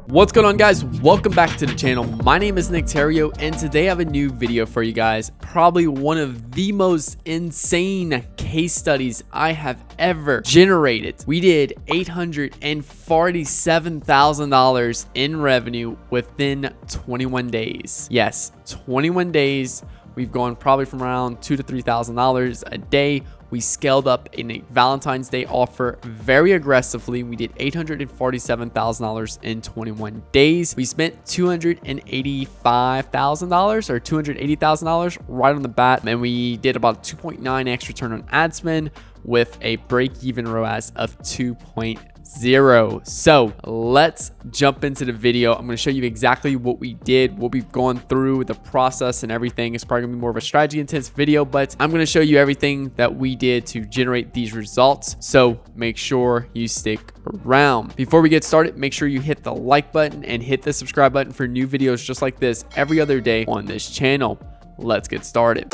What's going on, guys? Welcome back to the channel. My name is Nick Theriot, and today I have a new video for you guys. Probably one of the most insane case studies I have ever generated. We did $847,000 in revenue within 21 days. Yes, 21 days. We've gone probably from around $2,000 to $3,000 a day. We scaled up in a Valentine's Day offer very aggressively. We did $847,000 in 21 days. We spent $285,000 or $280,000 right on the bat. And we did about 2.9x return on ad spend with a break-even ROAS of 2.0. So let's jump into the video. I'm going to show you exactly what we did, what we've gone through, the process and everything. It's probably going to be more of a strategy intense video, but I'm going to show you everything that we did to generate these results. So make sure you stick around. Before we get started, make sure you hit the like button and hit the subscribe button for new videos just like this every other day on this channel. Let's get started.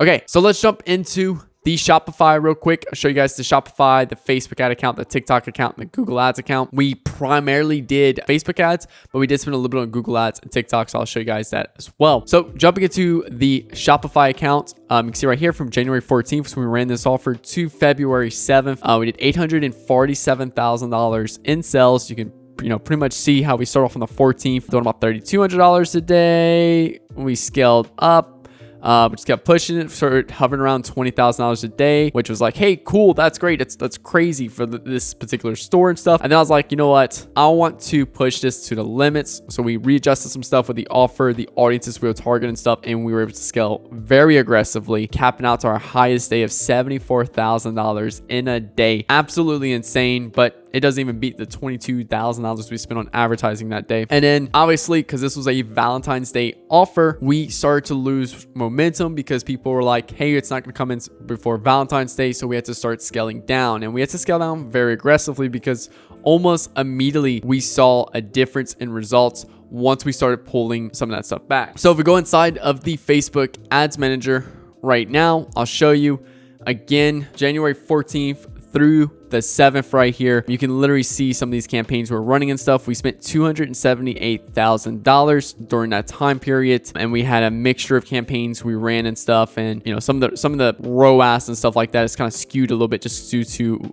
Okay, so let's jump into the Shopify real quick. I'll show you guys the Shopify, the Facebook ad account, the TikTok account, and the Google Ads account. We primarily did Facebook ads, but we did spend a little bit on Google Ads and TikTok, so I'll show you guys that as well. So jumping into the Shopify account, you can see right here from January 14th, when we ran this offer, to February 7th, we did $847,000 in sales. You can pretty much see how we start off on the 14th, doing about $3,200 a day. We scaled up. We just kept pushing it, started hovering around $20,000 a day, which was like, hey, cool, that's great. That's crazy for this particular store and stuff. And then I was like, you know what? I want to push this to the limits. So we readjusted some stuff with the offer, the audiences we were targeting stuff, and we were able to scale very aggressively, capping out to our highest day of $74,000 in a day. Absolutely insane, but it doesn't even beat the $22,000 we spent on advertising that day. And then obviously, because this was a Valentine's Day offer, we started to lose momentum because people were like, hey, it's not going to come in before Valentine's Day. So we had to start scaling down, and we had to scale down very aggressively because almost immediately we saw a difference in results once we started pulling some of that stuff back. So if we go inside of the Facebook Ads Manager right now, I'll show you again, January 14th through the 7th right here. You can literally see some of these campaigns we're running and stuff. We spent $278,000 during that time period, and we had a mixture of campaigns we ran and stuff. And some of the ROAS and stuff like that is kind of skewed a little bit just due to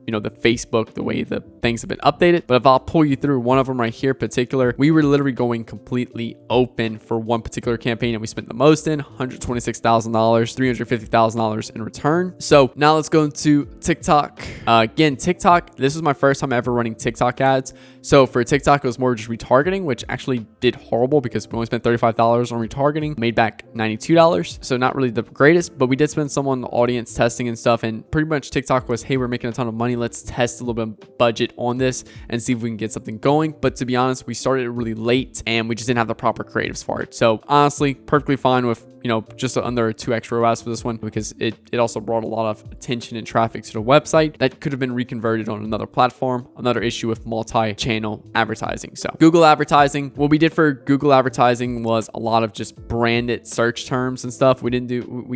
the Facebook, the way the things have been updated. But if I'll pull you through one of them right here in particular, we were literally going completely open for one particular campaign, and we spent the most in $126,000, $350,000 in return. So now let's go into TikTok. Again, TikTok, this was my first time ever running TikTok ads. So for TikTok, it was more just retargeting, which actually did horrible because we only spent $35 on retargeting, made back $92. So not really the greatest, but we did spend some on the audience testing and stuff. And pretty much TikTok was, hey, we're making a ton of money. Let's test a little bit of budget on this and see if we can get something going. But to be honest, we started it really late and we just didn't have the proper creatives for it. So honestly, perfectly fine with just under a 2x ROAS for this one, because it also brought a lot of attention and traffic to the website that could have been reconverted on another platform. Another issue with multi-channel advertising. So Google advertising, what we did for Google advertising was a lot of just branded search terms and stuff. We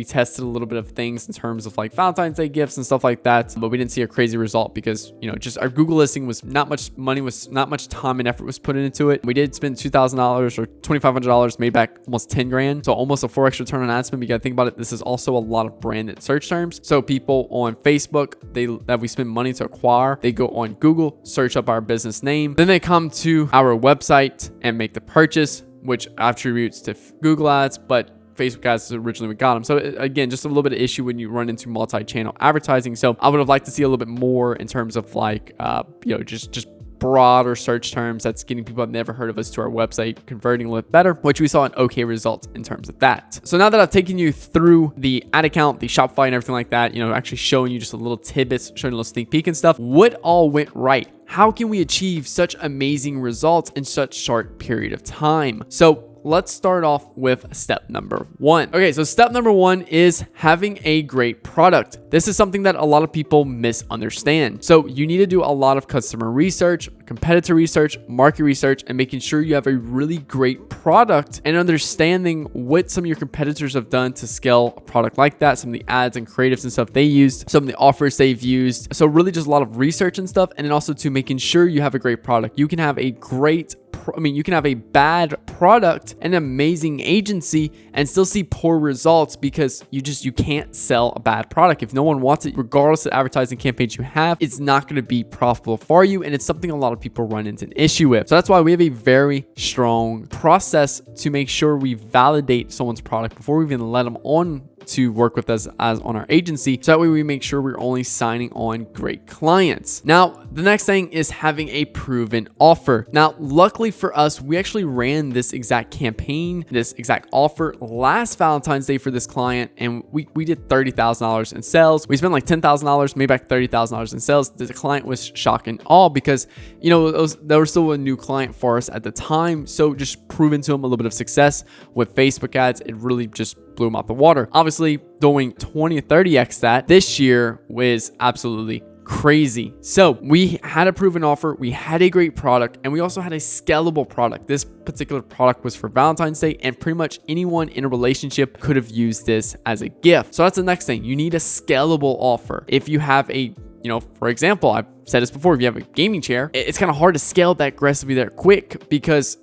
tested a little bit of things in terms of like Valentine's Day gifts and stuff like that, but we didn't see a crazy result because just our Google listing was not much money, was not much time and effort was put into it. We did spend $2,000 or $2,500, made back almost 10 grand. So almost a 4x return on ad spend. You got to think about it. This is also a lot of branded search terms. So people on Facebook, that we spend money to acquire, they go on Google, search up our business name, then they come to our website and make the purchase, which attributes to Google ads, but Facebook ads is originally we got them. So again, just a little bit of issue when you run into multi-channel advertising. So I would have liked to see a little bit more in terms of like, just broader search terms that's getting people that never heard of us to our website converting a little better, which we saw an okay result in terms of that. So now that I've taken you through the ad account, the Shopify and everything like that, actually showing you just a little tidbits, showing a little sneak peek and stuff, what all went right? How can we achieve such amazing results in such short period of time? So So let's start off with step number 1. Okay, so step number 1 is having a great product. This is something that a lot of people misunderstand. So you need to do a lot of customer research, competitor research, market research, and making sure you have a really great product and understanding what some of your competitors have done to scale a product like that, some of the ads and creatives and stuff they used, some of the offers they've used. So really just a lot of research and stuff. And then also to making sure you have a great product. You can have a you can have a bad product, an amazing agency, and still see poor results because you can't sell a bad product. If no one wants it, regardless of advertising campaigns you have, it's not going to be profitable for you. And it's something a lot of people run into an issue with. So that's why we have a very strong process to make sure we validate someone's product before we even let them on to work with us as on our agency. So that way we make sure we're only signing on great clients. Now, the next thing is having a proven offer. Now, luckily for us, we actually ran this exact campaign, this exact offer last Valentine's Day for this client. And we did $30,000 in sales. We spent like $10,000, made back $30,000 in sales. The client was shocked and awe because, they were still a new client for us at the time. So just proving to them a little bit of success with Facebook ads, it really just blew them out the water. Obviously, doing 20 or 30x that this year was absolutely crazy. So we had a proven offer, we had a great product, and we also had a scalable product. This particular product was for Valentine's Day, and pretty much anyone in a relationship could have used this as a gift. So that's the next thing. You need a scalable offer. If you have a for example, I've said this before, if you have a gaming chair, it's kind of hard to scale that aggressively that quick because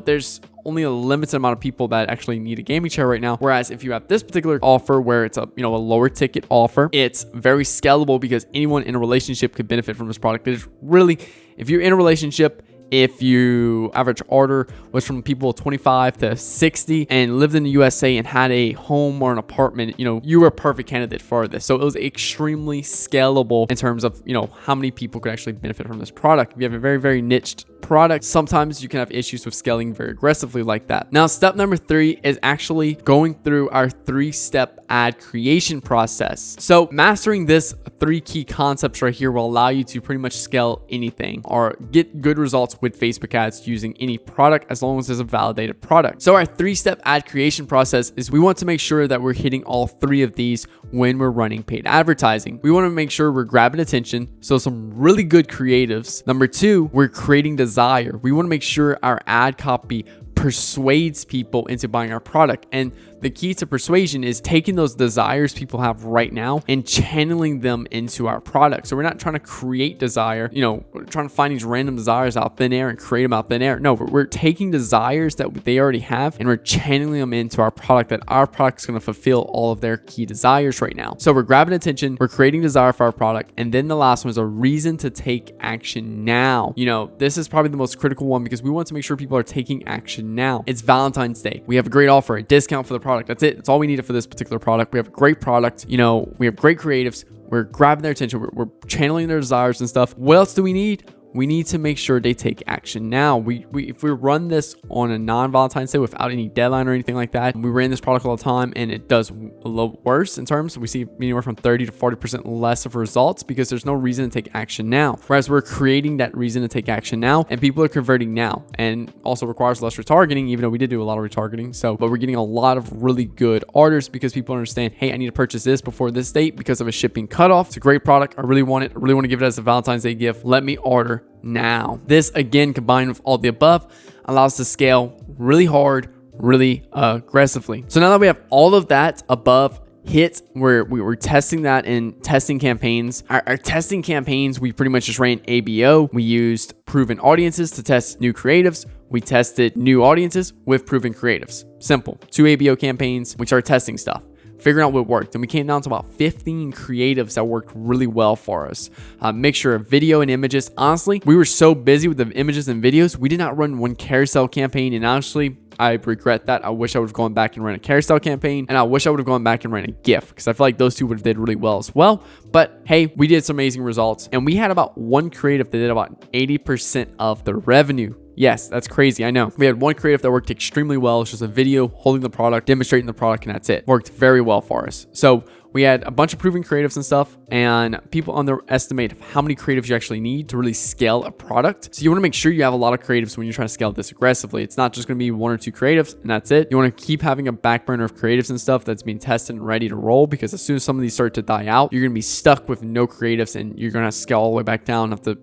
there's only a limited amount of people that actually need a gaming chair right now. Whereas if you have this particular offer where it's a lower ticket offer, it's very scalable because anyone in a relationship could benefit from this product. It's really, if you're in a relationship, if you average order was from people 25 to 60 and lived in the USA and had a home or an apartment, you were a perfect candidate for this. So it was extremely scalable in terms of, how many people could actually benefit from this product. If you have a very, very niched product, sometimes you can have issues with scaling very aggressively like that. Now, step number 3 is actually going through our 3-step ad creation process. So mastering this 3 key concepts right here will allow you to pretty much scale anything or get good results with Facebook ads using any product as long as it's a validated product. So our 3-step ad creation process is we want to make sure that we're hitting all 3 of these when we're running paid advertising. We want to make sure we're grabbing attention, so some really good creatives. Number 2, we're creating desire. We want to make sure our ad copy persuades people into buying our product. And the key to persuasion is taking those desires people have right now and channeling them into our product. So we're not trying to create desire, we're trying to find these random desires out thin air and create them out thin air. No, we're taking desires that they already have and we're channeling them into our product, that our product is going to fulfill all of their key desires right now. So we're grabbing attention, we're creating desire for our product. And then the last one is a reason to take action now. This is probably the most critical one because we want to make sure people are taking action now. It's Valentine's Day. We have a great offer, a discount for the product. That's it. That's all we needed for this particular product. We have a great product. We have great creatives. We're grabbing their attention. We're channeling their desires and stuff. What else do we need? We need to make sure they take action now. If we run this on a non-Valentine's Day without any deadline or anything like that, we ran this product all the time and it does a little worse in terms, we see anywhere from 30 to 40% less of results because there's no reason to take action now. Whereas we're creating that reason to take action now and people are converting now, and also requires less retargeting, even though we did do a lot of retargeting. But we're getting a lot of really good orders because people understand, hey, I need to purchase this before this date because of a shipping cutoff. It's a great product. I really want it. I really want to give it as a Valentine's Day gift. Let me order now. This, again, combined with all the above, allows us to scale really hard, really aggressively. So now that we have all of that above hit, we were testing that in testing campaigns. Our testing campaigns, we pretty much just ran ABO. We used proven audiences to test new creatives. We tested new audiences with proven creatives. Simple. 2 ABO campaigns. We started testing stuff, figuring out what worked. And we came down to about 15 creatives that worked really well for us. Mixture of video and images. Honestly, we were so busy with the images and videos, we did not run one carousel campaign. And honestly, I regret that. I wish I would have gone back and ran a carousel campaign. And I wish I would have gone back and ran a GIF because I feel like those two would have did really well as well. But hey, we did some amazing results. And we had about one creative that did about 80% of the revenue. Yes, that's crazy. I know. We had one creative that worked extremely well. It's just a video holding the product, demonstrating the product, and that's it. Worked very well for us. So we had a bunch of proven creatives and stuff, and people underestimate how many creatives you actually need to really scale a product. So you want to make sure you have a lot of creatives when you're trying to scale this aggressively. It's not just going to be 1 or 2 creatives and that's it. You want to keep having a back burner of creatives and stuff that's being tested and ready to roll, because as soon as some of these start to die out, you're going to be stuck with no creatives and you're going to scale all the way back down, have to,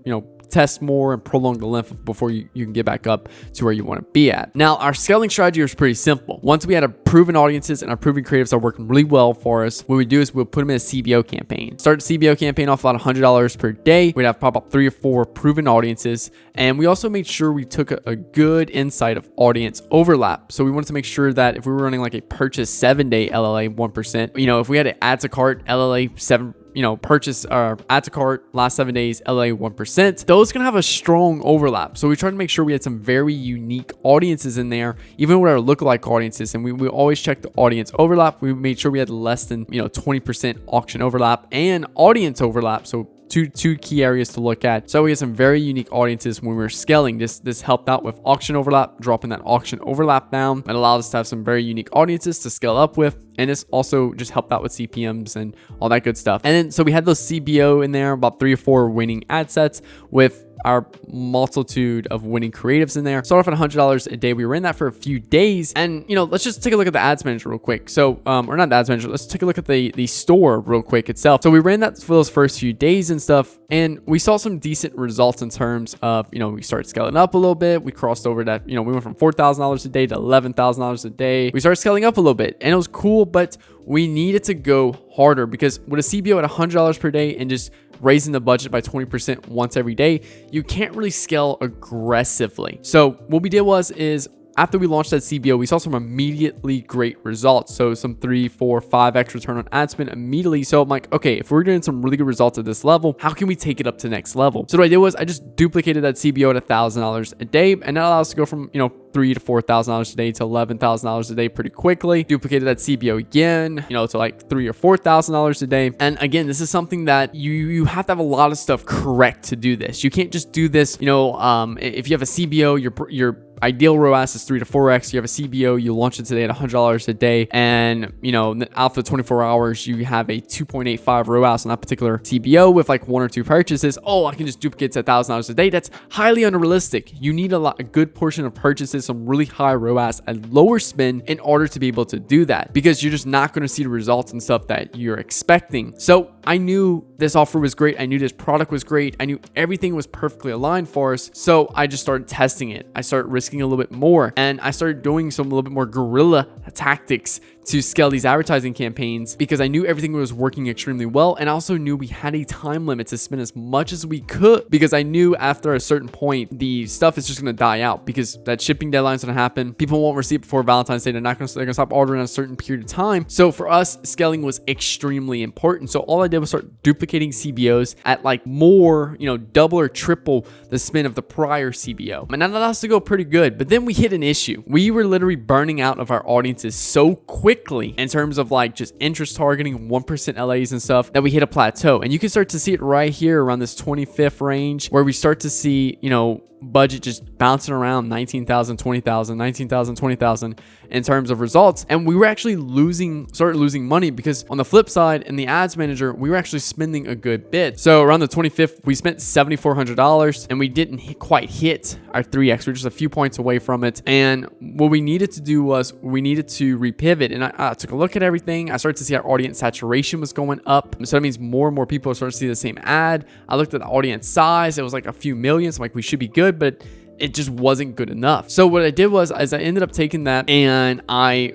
test more and prolong the length before you can get back up to where you want to be at. Now, our scaling strategy was pretty simple. Once we had a proven audiences and our proven creatives are working really well for us, what we do is we'll put them in a CBO campaign. Start the CBO campaign off about $100 per day. We'd have probably about 3 or 4 proven audiences. And we also made sure we took a good insight of audience overlap. So we wanted to make sure that if we were running like a purchase 7-day LLA 1%, if we had an add to cart LLA 7, purchase or add to cart last 7 days, LA 1%, those can have a strong overlap. So we tried to make sure we had some very unique audiences in there, even with our lookalike audiences. And we always check the audience overlap. We made sure we had less than, 20% auction overlap and audience overlap. So two key areas to look at. So we had some very unique audiences when we were scaling. This helped out with auction overlap, dropping that auction overlap down. It allowed us to have some very unique audiences to scale up with. And this also just helped out with CPMs and all that good stuff. And then, so we had those CBO in there, about 3 or 4 winning ad sets with our multitude of winning creatives in there. Start off at $100 a day. We ran that for a few days. And, let's just take a look at the ads manager real quick. So, or not the ads manager, let's take a look at the store real quick itself. So we ran that for those first few days and stuff. And we saw some decent results in terms of, we started scaling up a little bit. We crossed over that, we went from $4,000 a day to $11,000 a day. We started scaling up a little bit and it was cool, but we needed to go harder, because with a CBO at $100 per day and just raising the budget by 20% once every day, you can't really scale aggressively. So what we did is after we launched that CBO, we saw some immediately great results. So some 3, 4, 5x return on ad spend immediately. So I'm like, okay, if we're doing some really good results at this level, how can we take it up to the next level? So what I did was I just duplicated that CBO at $1,000 a day, and that allows us to go from, $3,000 to $4,000 a day to $11,000 a day pretty quickly. Duplicated that CBO again, to like $3,000 or $4,000 a day. And again, this is something that you have to have a lot of stuff correct to do this. You can't just do this, if you have a CBO, your ideal ROAS is 3 to 4x. You have a CBO, you launch it today at $100 a day, and after 24 hours, you have a 2.85 ROAS on that particular CBO with like 1 or 2 purchases. Oh, I can just duplicate to $1,000 a day. That's highly unrealistic. You need a good portion of purchases, some really high ROAS at lower spend in order to be able to do that, because you're just not going to see the results and stuff that you're expecting. So I knew this offer was great. I knew this product was great. I knew everything was perfectly aligned for us. So I just started testing it. I started risking a little bit more, and I started doing some a little bit more guerrilla tactics to scale these advertising campaigns, because I knew everything was working extremely well. And I also knew we had a time limit to spend as much as we could, because I knew after a certain point, the stuff is just going to die out, because that shipping deadline is going to happen. People won't receive before Valentine's Day. They're going to stop ordering in a certain period of time. So for us, scaling was extremely important. So all I did was start duplicating CBOs at like more, double or triple the spend of the prior CBO. And that allowed us to go pretty good. But then we hit an issue. We were literally burning out of our audiences so quickly in terms of like just interest targeting, 1% LAs and stuff, that we hit a plateau. And you can start to see it right here around this 25th range, where we start to see, budget just bouncing around 19,000, 20,000, 19,000, 20,000 in terms of results. And we were actually started losing money, because on the flip side, in the ads manager, we were actually spending a good bit. So around the 25th, we spent $7,400 and we didn't quite hit our 3x. We're just a few points away from it. And what we needed to do was we needed to repivot. And I took a look at everything. I started to see our audience saturation was going up. So that means more and more people are starting to see the same ad. I looked at the audience size. It was like a few million. So I'm like, we should be good, but it just wasn't good enough. So what I did was I ended up taking that, and I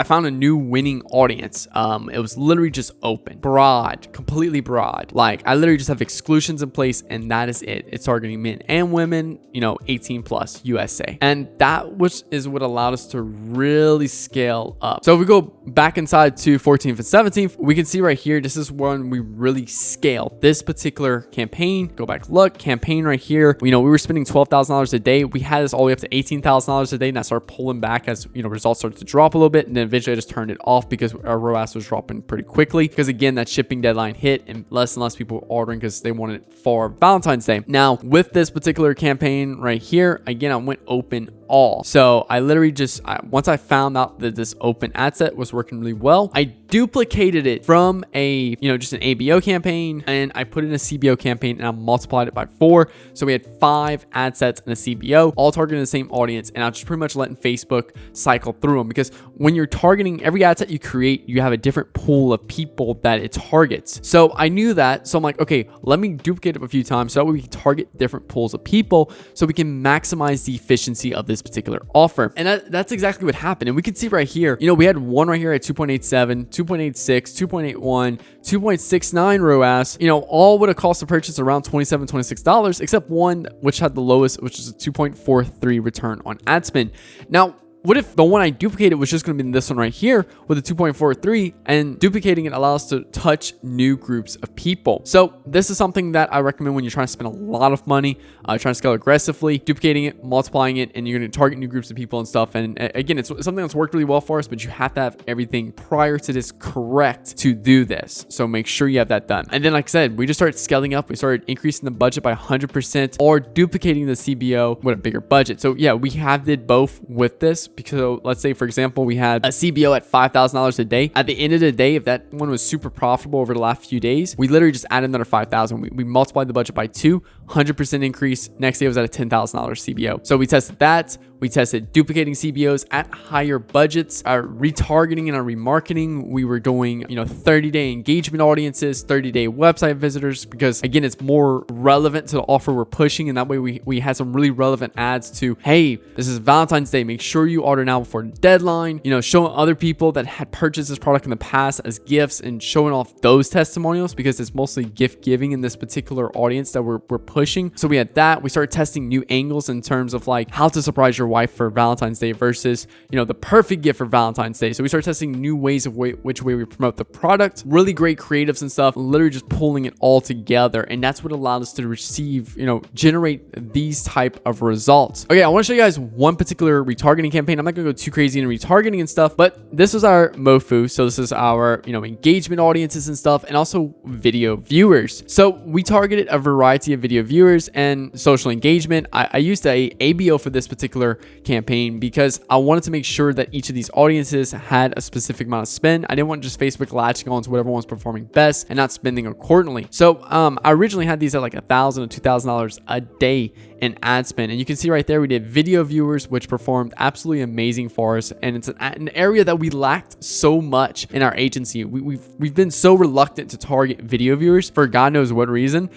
found a new winning audience. It was literally just open, broad, completely broad. Like I literally just have exclusions in place, and that is it. It's targeting men and women, 18 plus USA. And that is what allowed us to really scale up. So if we go back inside to 14th and 17th, we can see right here, this is when we really scaled this particular campaign. Go back, look, campaign right here. We were spending $12,000 a day. We had this all the way up to $18,000 a day, and I started pulling back as results started to drop a little bit, and then eventually I just turned it off because our ROAS was dropping pretty quickly, because again, that shipping deadline hit and less people were ordering because they wanted it for Valentine's Day. Now with this particular campaign right here, again, I went open all. So I literally just, once I found out that this open ad set was working really well, I duplicated it from a, just an ABO campaign, and I put it in a CBO campaign, and I multiplied it by 4. So we had 5 ad sets in a CBO, all targeting the same audience. And I was just pretty much letting Facebook cycle through them, because when you're targeting every ad set you create, you have a different pool of people that it targets. So I knew that. So I'm like, okay, let me duplicate it a few times so that way we can target different pools of people so we can maximize the efficiency of this particular offer. And that's exactly what happened. And we can see right here, we had one right here at 2.87, 2.86, 2.81, 2.69 ROAS, all would have cost the purchase around $27, $26, except one which had the lowest, which is a 2.43 return on ad spend. Now, what if the one I duplicated was just going to be this one right here with a 2.43, and duplicating it allows us to touch new groups of people? So this is something that I recommend when you're trying to spend a lot of money, trying to scale aggressively, duplicating it, multiplying it, and you're going to target new groups of people and stuff. And again, it's something that's worked really well for us, but you have to have everything prior to this correct to do this. So make sure you have that done. And then, like I said, we just started scaling up. We started increasing the budget by 100% or duplicating the CBO with a bigger budget. So yeah, we have did both with this. Because let's say, for example, we had a CBO at $5,000 a day. At the end of the day, if that one was super profitable over the last few days, we literally just added another 5,000. We multiplied the budget by 2, 100% increase. Next day it was at a $10,000 CBO. So we tested that. We tested duplicating CBOs at higher budgets, our retargeting and our remarketing. We were doing, 30-day engagement audiences, 30-day website visitors, because again, it's more relevant to the offer we're pushing. And that way we had some really relevant ads to, hey, this is Valentine's Day. Make sure you order now before the deadline, showing other people that had purchased this product in the past as gifts and showing off those testimonials, because it's mostly gift giving in this particular audience that we're pushing. So we had that. We started testing new angles in terms of like how to surprise your wife for Valentine's Day versus, the perfect gift for Valentine's Day. So we started testing new ways of which way we promote the product, really great creatives and stuff, literally just pulling it all together. And that's what allowed us to receive, generate these type of results. Okay, I want to show you guys one particular retargeting campaign. I'm not going to go too crazy in retargeting and stuff, but this was our MOFU. So this is our, engagement audiences and stuff, and also video viewers. So we targeted a variety of video viewers and social engagement. I used a ABO for this particular campaign because I wanted to make sure that each of these audiences had a specific amount of spend. I didn't want just Facebook latching on to whatever one's performing best and not spending accordingly. So I originally had these at like $1,000 to $2,000 a day in ad spend, and you can see right there we did video viewers, which performed absolutely amazing for us. And it's an area that we lacked so much in our agency. We've been so reluctant to target video viewers for God knows what reason,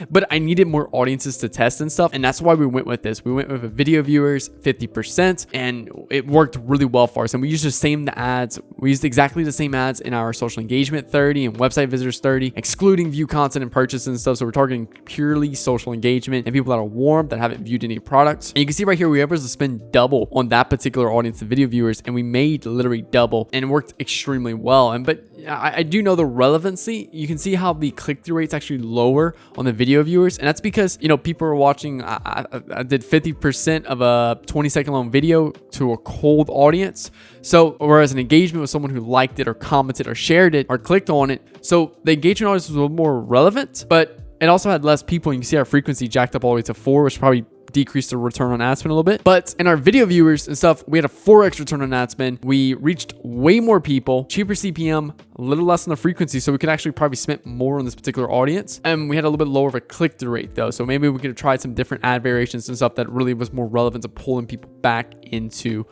but I needed more audiences to test and stuff, and that's why we went with this. We went with a video viewers 50%, and it worked really well for us. And we used the same ads. We used exactly the same ads in our social engagement 30 and website visitors 30, excluding view content and purchases and stuff. So we're targeting purely social engagement and people that are warm, that haven't viewed any products. And you can see right here, we were able to spend double on that particular audience of video viewers, and we made literally double, and it worked extremely well. But I do know the relevancy. You can see how the click-through rate's actually lower on the video viewers, and that's because people are watching. I did 50% of a 20-second long video to a cold audience. So whereas an engagement with someone who liked it or commented or shared it or clicked on it, so the engagement audience was a little more relevant, but it also had less people. You can see our frequency jacked up all the way to 4, which probably decreased the return on ad spend a little bit. But in our video viewers and stuff, we had a 4x return on ad spend. We reached way more people, cheaper CPM, a little less on the frequency, so we could actually probably spend more on this particular audience. And we had a little bit lower of a click-through rate though, so maybe we could have tried some different ad variations and stuff that really was more relevant to pulling people back into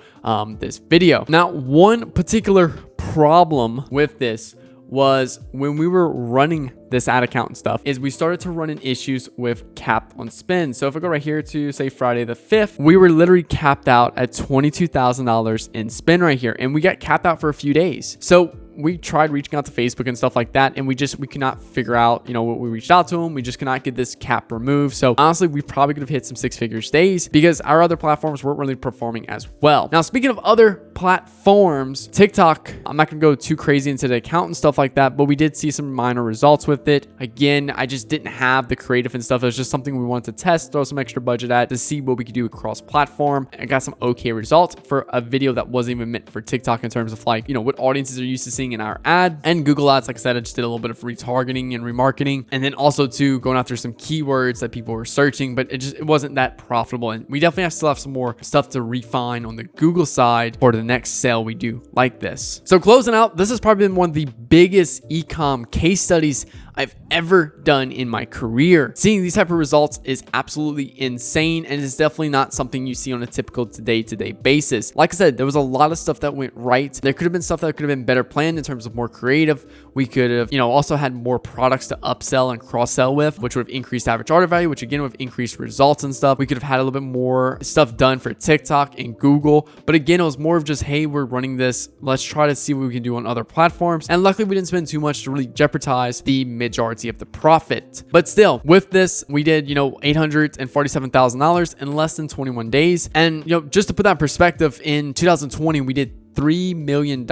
this video. Now, one particular problem with this was when we were running this ad account and stuff is we started to run into issues with cap on spend. So if I go right here to say Friday the 5th, we were literally capped out at $22,000 in spend right here. And we got capped out for a few days. So we tried reaching out to Facebook and stuff like that, and we could not figure out, what we reached out to them. We just could not get this cap removed. So honestly, we probably could have hit some 6-figure days because our other platforms weren't really performing as well. Now, speaking of other platforms. TikTok, I'm not gonna go too crazy into the account and stuff like that, but we did see some minor results with it. Again, I just didn't have the creative and stuff. It was just something we wanted to test, throw some extra budget at to see what we could do across platform. I got some okay results for a video that wasn't even meant for TikTok in terms of like, what audiences are used to seeing in our ad. And Google Ads, like I said, I just did a little bit of retargeting and remarketing, and then also too going after some keywords that people were searching, but it wasn't that profitable. And we definitely still have some more stuff to refine on the Google side for the next sale we do like this. So closing out, this has probably been one of the biggest e-com case studies I've ever done in my career. Seeing these type of results is absolutely insane, and it's definitely not something you see on a typical day-to-day basis. Like I said, there was a lot of stuff that went right. There could have been stuff that could have been better planned in terms of more creative. We could have, also had more products to upsell and cross-sell with, which would have increased average order value, which again would have increased results and stuff. We could have had a little bit more stuff done for TikTok and Google, but again, it was more of just, hey, we're running this. Let's try to see what we can do on other platforms. And luckily, we didn't spend too much to really jeopardize the majority of the profit. But still, with this, we did, $847,000 in less than 21 days. And, just to put that in perspective, in 2020, we did $3 million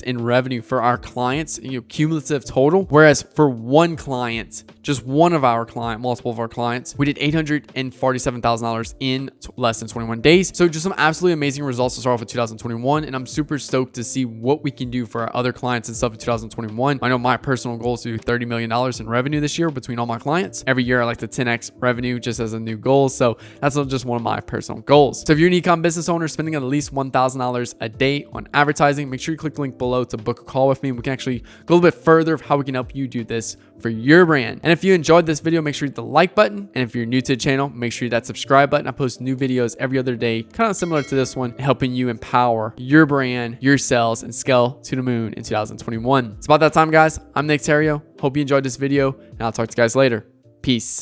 in revenue for our clients, cumulative total. Whereas for one client, just one of our client, multiple of our clients, we did $847,000 in less than 21 days. So just some absolutely amazing results to start off with 2021. And I'm super stoked to see what we can do for our other clients and stuff in 2021. I know my personal goal is to do $30 million in revenue this year between all my clients. Every year I like to 10x revenue just as a new goal. So that's just one of my personal goals. So if you're an e-com business owner spending at least $1,000 a day on advertising, make sure you click the link below to book a call with me. We can actually go a little bit further of how we can help you do this for your brand. And if you enjoyed this video, make sure you hit the like button. And if you're new to the channel, make sure you hit that subscribe button. I post new videos every other day, kind of similar to this one, helping you empower your brand, your sales, and scale to the moon in 2021. It's about that time, guys. I'm Nick Theriot. Hope you enjoyed this video, and I'll talk to you guys later. Peace.